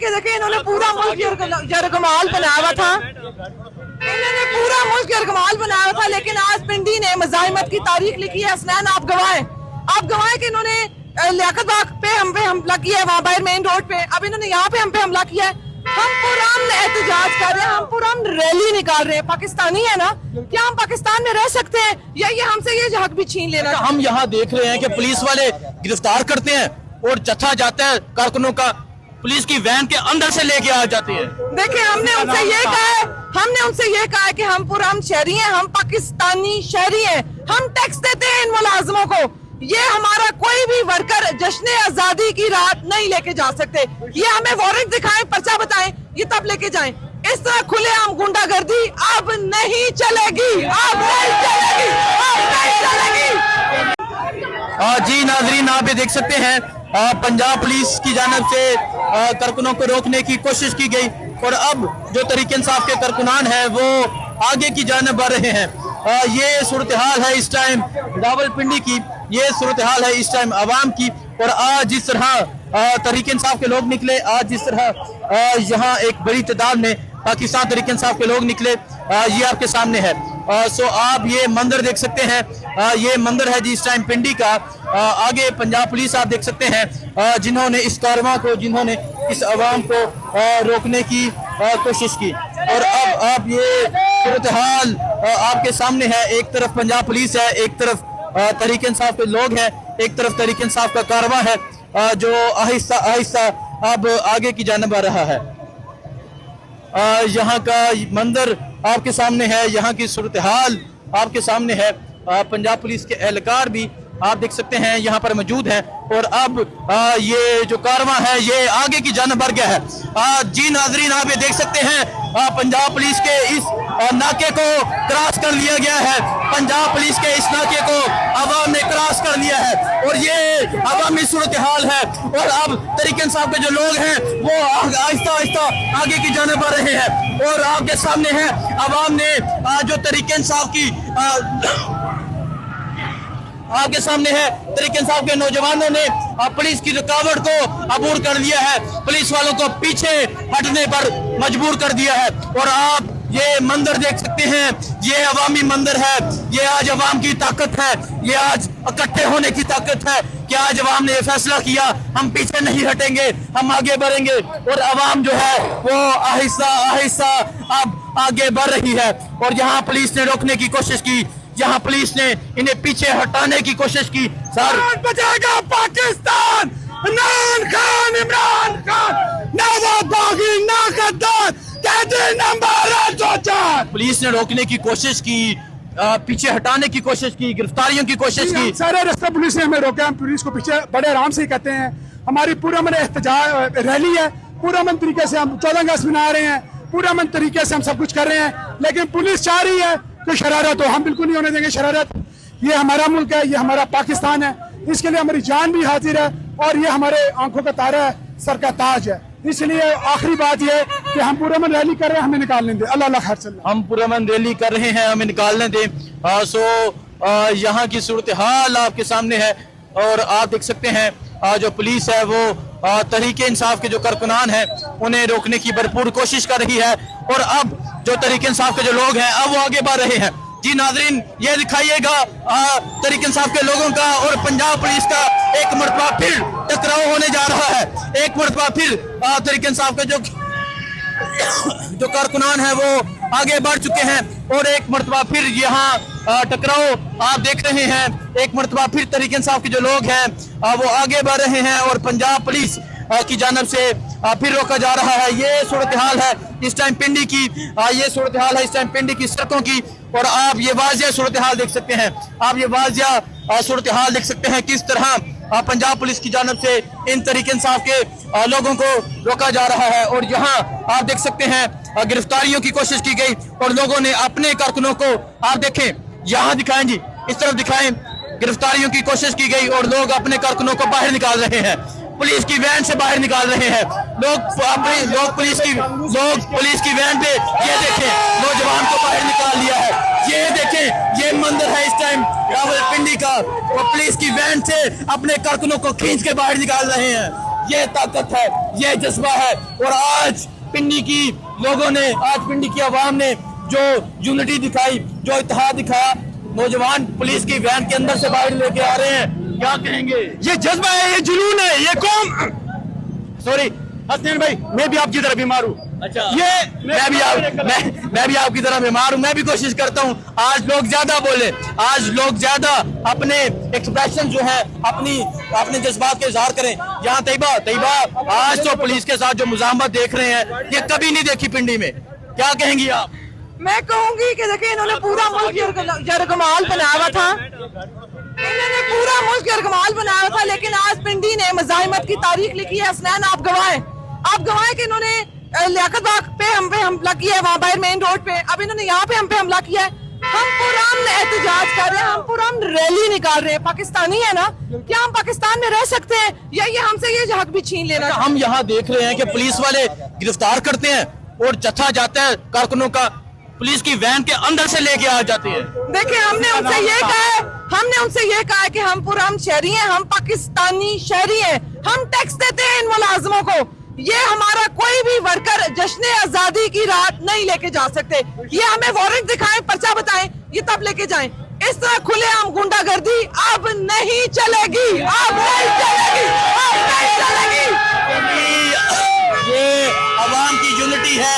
के देखे, इन्होंने पूरा मुल्क यरगमाल बनाया हुआ था, इन्होंने पूरा मुल्क यरगमाल बनाया हुआ था। लेकिन आज पिंडी ने मज़ाहिमत की तारीख लिखी है। हसनैन आप गवाएं कि इन्होंने लियाकत बाग पे हम पे हमला किया है, वहाँ बाहर मेन रोड पे। अब इन्होंने यहाँ पे हम पे हमला किया है। हम पुरान एहतजाज कर रहे हैं, हम पुरान रैली निकाल रहे हैं। पाकिस्तानी है ना, क्या हम पाकिस्तान में रह सकते हैं या ये हमसे ये हक भी छीन लेना? हम यहाँ देख रहे हैं कि पुलिस वाले गिरफ्तार करते हैं और जत्था जाता है कारकुनों का, पुलिस की वैन के अंदर से लेके आ जाते हैं। देखिए, हमने उनसे ये कहा है कि हम पुरान शहरी हैं, हम पाकिस्तानी शहरी हैं, हम टैक्स देते हैं इन मुलाजमों को। ये हमारा कोई भी वर्कर जश्न आजादी की रात नहीं लेके जा सकते। ये हमें वारंट दिखाएं, पर्चा बताएं, ये तब लेके जाएं। इस तरह खुलेआम गुंडागर्दी अब नहीं चलेगी, अब नहीं चलेगी, अब नहीं चलेगी। जी नाजरीन, आप ये देख सकते हैं पंजाब पुलिस की जानिब से कारकुनों को रोकने की कोशिश की गई और अब जो तरीके इंसाफ के कारकुनान हैं वो आगे की जानिब बढ़ रहे हैं। ये सूरत हाल है इस टाइम रावलपिंडी की, ये सूरत हाल है इस टाइम अवाम की। और आज जिस तरह तरीके इंसाफ के लोग निकले, आज जिस तरह यहाँ एक बड़ी तादाद में पाकिस्तान तरीके इंसाफ के लोग निकले, ये आपके सामने है। सो आप ये मंदिर देख सकते हैं, ये मंदिर है जी इस टाइम पिंडी का। आगे पंजाब पुलिस आप देख सकते हैं जिन्होंने इस कारवां को, जिन्होंने इस अवाम को रोकने की कोशिश की। और अब आप ये सूरत हाल आपके सामने है, एक तरफ पंजाब पुलिस है, एक तरफ तरीके इंसाफ के लोग हैं, एक तरफ तरीके इंसाफ का कारवां है जो आहिस्ता आहिस्ता अब आगे की जानिब आ रहा है। यहाँ का मंदिर आपके सामने है, यहाँ की सूरत हाल आपके सामने है। पंजाब पुलिस के एहलकार भी आप देख सकते हैं यहाँ पर मौजूद हैं। और अब ये जो कारवां है ये आगे की जानिब बढ़ गया है। जी नाजरीन, आप ये देख सकते हैं पंजाब पुलिस के इस नाके को क्रॉस कर लिया गया है। पंजाब पुलिस के इस नाके को अवाम ने क्रॉस कर लिया है और ये अवामी सूरत हाल है। और अब तरीके इंसाफ के जो लोग हैं वो आहिस्ता आहिस्ता आगे की जानिब बढ़ रहे हैं। और आपके सामने है अवाम ने जो तरीके इंसाफ की आपके सामने है तरीके इंसाफ के नौजवानों ने पुलिस की रुकावट को अबूर कर दिया है, पुलिस वालों को पीछे हटने पर मजबूर कर दिया है। और आप ये मंदिर देख सकते हैं, ये अवामी मंदिर है, ये आज अवाम की ताकत है, ये आज इकट्ठे होने की ताकत है कि आज अवाम ने ये फैसला किया, हम पीछे नहीं हटेंगे, हम आगे बढ़ेंगे। और अवाम जो है वो आहिस्ता आहिस्ता अब आगे बढ़ रही है। और यहाँ पुलिस ने रोकने की कोशिश की, यहाँ पुलिस ने इन्हें पीछे हटाने की कोशिश की। सर बचाएगा पाकिस्तान, इमरान खान, नवाब बागी, ना गद्दार, कैदी नंबर 4। पुलिस ने रोकने की कोशिश की, पीछे हटाने की कोशिश की, गिरफ्तारियों की कोशिश की। सारे रास्ते पुलिस ने हमें रोका, हम पुलिस को पीछे बड़े आराम से ही कहते हैं। हमारी पूरा मन एहतजाज रैली है, पूरा मन तरीके से हम 14 अगस्त मना रहे हैं, पूरा मन तरीके से हम सब कुछ कर रहे हैं। लेकिन पुलिस चाह रही है कि शरारत हो, हम बिल्कुल नहीं होने देंगे शरारत। ये हमारा मुल्क है, ये हमारा पाकिस्तान है, इसके लिए हमारी जान भी हाजिर है और ये हमारे आंखों का तारा है, सर का ताज है। इसलिए आखिरी बात ये है कि हम पूरा मन रैली कर रहे हैं, हमें निकालने दें। अल्लाह खैर चल, हम पूरा मन रैली कर रहे हैं, हमें निकालने दें। सो यहाँ की सूरत हाल आपके सामने है और आप देख सकते हैं जो पुलिस है वो तरीके इंसाफ के जो कारकुनान हैं उन्हें रोकने की भरपूर कोशिश कर रही है। और अब जो तरीके इंसाफ के जो लोग हैं अब वो आगे बढ़ रहे हैं। जी नाजरीन, ये दिखाइएगा तरीके इंसाफ के लोगों का और पंजाब पुलिस का एक मरतबा फिर टकराव होने जा रहा है। एक मरतबा फिर तरीके इंसाफ के जो कारकुनान है वो आगे बढ़ चुके हैं और एक मरतबा फिर यहाँ टकराव आप देख रहे हैं। एक मरतबा फिर तरीके इंसाफ के जो लोग हैं वो आगे बढ़ रहे हैं और पंजाब पुलिस की जानब से फिर रोका जा रहा है। ये सूरत हाल है इस टाइम पिंडी की, ये सूरत हाल है इस टाइम पिंडी की सड़कों की। और आप ये वाजिया सूरत हाल देख सकते हैं, आप ये वाजिया सूरत हाल देख सकते हैं किस तरह पंजाब पुलिस की जानब से इन तरीके इंसाफ के लोगों को रोका जा रहा है। और यहाँ आप देख सकते हैं गिरफ्तारियों की कोशिश की गई और लोगों ने अपने कारकुनों को, आप देखें यहाँ दिखाएं जी, इस तरफ दिखाएं, गिरफ्तारियों की कोशिश की गई और लोग अपने कारकुनों को बाहर निकाल रहे हैं, पुलिस की वैन से बाहर निकाल रहे हैं। लोग पुलिस की वैन पे, ये देखें नौजवान को बाहर निकाल लिया है। ये देखें, ये मंदिर है इस टाइम रावलपिंडी का, वो पुलिस की वैन से अपने कारकुनों को खींच के बाहर निकाल रहे हैं। ये ताकत है, ये जज्बा है। और आज पिंडी की लोगों ने, आज पिंडी की आवाम ने जो यूनिटी दिखाई, जो इत्तेहाद दिखाया, नौजवान पुलिस की वैन के अंदर से बाहर लेके आ रहे हैं, क्या कहेंगे? ये जज्बा है, ये जुनून है, ये कौम। सॉरी हसनैन भाई, मैं भी आपकी तरह बीमार हूँ। अच्छा, ये मैं भी आपकी तरह बीमार हूँ। मैं भी कोशिश करता हूँ आज लोग ज्यादा बोले, आज लोग ज्यादा अपने एक्सप्रेशन जो है, अपने जज्बात के इजहार करें। यहाँ तैयबा आज तो पुलिस के साथ जो मुजाहमत देख रहे हैं, ये कभी नहीं देखी पिंडी में। क्या कहेंगी आप? मैं कहूंगी कि देखिए, इन्होंने पूरा मुल्क यरगमाल बनाया हुआ था, इन्होंने पूरा मुल्क यरगमाल बनाया हुआ था, लेकिन आज पिंडी ने मज़ाहिमत की तारीख लिखी है। हसनैन, आप गवाएं कि इन्होंने लियाकत बाग पे हम पे हमला किया है, वहाँ बाहर मेन रोड पे। अब इन्होंने यहाँ पे हम पे हमला किया है। हम पुरान एहतजाज कर रहे हैं, हम पुरान रैली निकाल रहे हैं। पाकिस्तानी है ना, क्या हम पाकिस्तान में रह सकते हैं या ये हमसे ये हक भी छीन लेना? हम यहाँ देख रहे हैं कि पुलिस वाले गिरफ्तार करते हैं और जत्था जाता है कारकुनों का, पुलिस की वैन के अंदर से लेके आ जाते हैं। देखिए, हमने उनसे ये कहा है कि हम पुरान शहरी हैं, हम पाकिस्तानी शहरी हैं, हम टैक्स देते हैं इन मुलाजमों को। ये हमारा कोई भी वर्कर जश्न आजादी की रात नहीं लेके जा सकते। ये हमें वारंट दिखाएं, पर्चा बताएं, ये तब लेके जाएं। इस तरह खुलेआम गुंडागर्दी अब नहीं चलेगी, अब नहीं चलेगी, अब नहीं चलेगी। ये अवाम की यूनिटी है,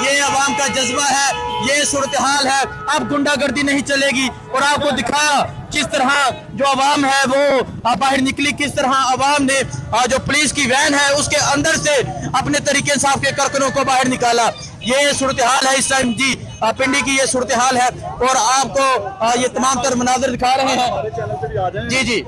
ये अवाम का जज्बा है, ये सूरत हाल है। अब गुंडागर्दी नहीं चलेगी। और आपको दिखाया किस तरह जो अवाम है वो बाहर निकली, किस तरह अवाम ने जो पुलिस की वैन है उसके अंदर से अपने तरीके इंसाफ के कारकुनों को बाहर निकाला। ये सूरत हाल है इस टाइम जी, पिंडी की ये सूरत हाल है। और आपको ये तमाम तर मनाजर दिखा रहे हैं। जी जी,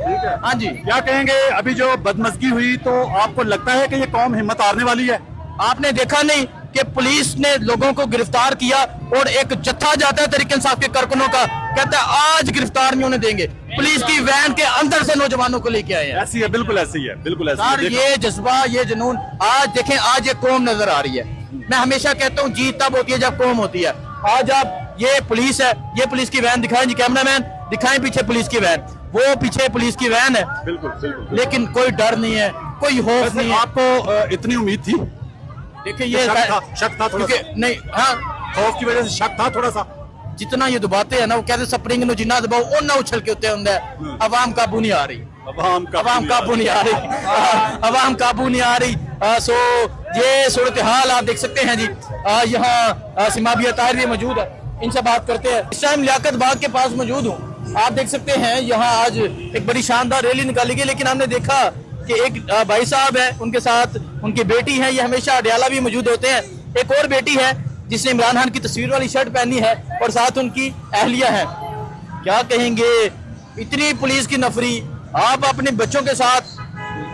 हाँ जी, क्या कहेंगे? अभी जो बदमज़गी हुई, तो आपको लगता है कि ये कौम हिम्मत हारने वाली है? आपने देखा नहीं कि पुलिस ने लोगों को गिरफ्तार किया और एक जत्था जाता है तरीके इंसाफ के कारकुनों का, कहता है आज गिरफ्तार नहीं होने देंगे। पुलिस की वैन के अंदर से नौजवानों को लेके आए हैं। ऐसी है, बिल्कुल ऐसी है, बिल्कुल ऐसी है। ये जज्बा, ये जुनून आज देखें, आज ये कौम नजर आ रही है। मैं हमेशा कहता हूँ जीत तब होती है जब कौम होती है। आज आप ये पुलिस है, ये पुलिस की वैन दिखाएं जी, कैमरामैन दिखाएं पीछे पुलिस की वैन, वो पीछे पुलिस की वैन है। बिल्कुल बिल्कुल, लेकिन कोई डर नहीं है, कोई खौफ नहीं है। आपको इतनी उम्मीद थी? देखिए ये शक था थोड़ा सा? नहीं, हाँ, खौफ की वजह से शक था थोड़ा सा। जितना ये दबाते हैं ना, वो कहते स्प्रिंग नो जिन्ना दबाओ ओना उछल के होते हैं। अवाम काबू नहीं आ रही, अवाम काबू नहीं आ रही, अवाम काबू नहीं आ रही। सो ये सूरत हाल आप देख सकते हैं जी। यहाँ सिमाबिया ताहिर भी मौजूद है, इनसे बात करते हैं। इस टाइम लियाकत बाग के पास मौजूद हूँ। आप देख सकते हैं यहाँ आज एक बड़ी शानदार रैली निकाली गई, लेकिन हमने देखा कि एक भाई साहब है, उनके साथ उनकी बेटी है। ये हमेशा अडयाला भी मौजूद होते हैं। एक और बेटी है जिसने इमरान खान की तस्वीर वाली शर्ट पहनी है और साथ उनकी अहलिया है। क्या कहेंगे, इतनी पुलिस की नफरी, आप अपने बच्चों के साथ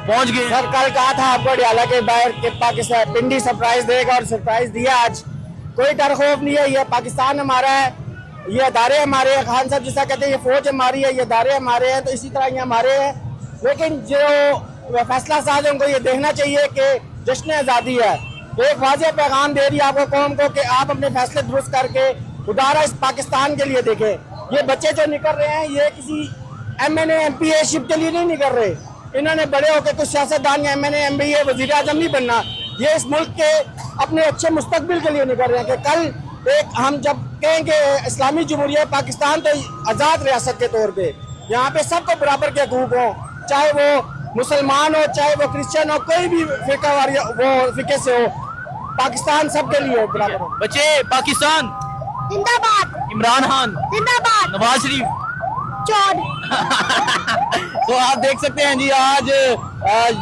पहुंच गए। सर, कल कहा था आपको अडयाला के बाहर के पाकिस्तान पिंडी सरप्राइज देगा और सरप्राइज दिया। आज कोई डर खौफ नहीं है। ये पाकिस्तान हमारा है, ये अदारे हमारे हैं। खान साहब जिसा कहते हैं ये फौज हमारी है, ये अदारे हमारे हैं, तो इसी तरह ये हमारे हैं। लेकिन जो फैसला साज उनको ये देखना चाहिए कि जश्न आज़ादी है। तो एक वाज़ेह पैगाम दे रही है आपको कौम को कि आप अपने फैसले दुरुस्त करके दोबारा इस पाकिस्तान के लिए देखें। ये बच्चे जो निकल रहे हैं, ये किसी MNA MPA शिप के लिए नहीं निकल रहे। इन्होंने बड़े होकर कुछ सियासतदान या MNA MBA वज़ीर आज़म नहीं बनना। ये इस मुल्क के अपने अच्छे मुस्तकबिल के लिए निकल रहे हैं कि कल एक हम जब कहेंगे इस्लामी जमहूरिया पाकिस्तान, तो आज़ाद रियासत के तौर पर यहाँ पे सबको बराबर के हकूक़ हों, चाहे वो मुसलमान हो, चाहे वो क्रिश्चियन हो, कोई भी फिका वो फिके से हो, पाकिस्तान सबके लिए हो बराबर हो। बच्चे, पाकिस्तान जिंदाबाद, इमरान खान जिंदाबाद, नवाज शरीफ चोर। तो आप देख सकते हैं जी, आज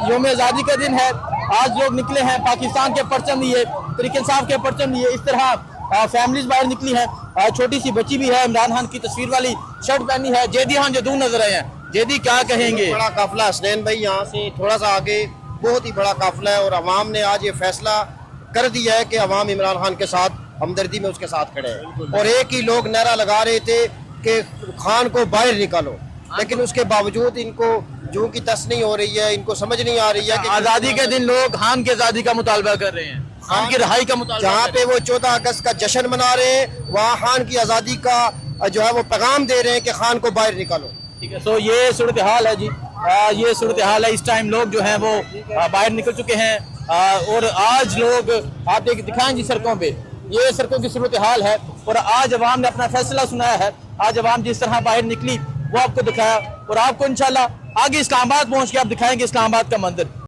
यौम आज़ादी का दिन है। आज लोग निकले हैं पाकिस्तान के परचम लिए, तरीके इंसाफ के परचम लिए। इस तरह फैमिलीज बाहर निकली हैं। छोटी सी बच्ची भी है, इमरान खान की तस्वीर वाली शर्ट पहनी है। जेदी खान जदून नजर आए हैं। जेदी, क्या कहेंगे? बड़ा काफिला हसनैन भाई, यहाँ से थोड़ा सा आगे बहुत ही बड़ा काफिला है। और अवाम ने आज ये फैसला कर दिया है कि अवाम इमरान खान के साथ हमदर्दी में उसके साथ खड़े हैं। और एक ही लोग नारा लगा रहे थे कि खान को बाहर निकालो, लेकिन उसके बावजूद इनको जो की तस नहीं हो रही है, इनको समझ नहीं आ रही है कि आज़ादी के दिन लोग खान की आज़ादी का मुतालबा कर रहे हैं, खान की रिहाई का मुतालबा। जहाँ पे वो 14 अगस्त का जश्न मना रहे हैं, वहाँ खान की आज़ादी का जो है वो पैगाम दे रहे हैं कि खान को बाहर निकालो। ठीक है, सो ये सूरत हाल है जी। ये सूरत हाल है। इस टाइम लोग जो हैं वो बाहर निकल चुके हैं और आज लोग आप दिखाएं जी सड़कों पे, ये सड़कों की सूरत हाल है। और आज अवाम ने अपना फैसला सुनाया है। आज अवाम जिस तरह बाहर निकली वो आपको दिखाया और आपको इंशाल्लाह आगे इस्लामाबाद पहुंच के आप दिखाएंगे इस्लामाबाद का मंदिर।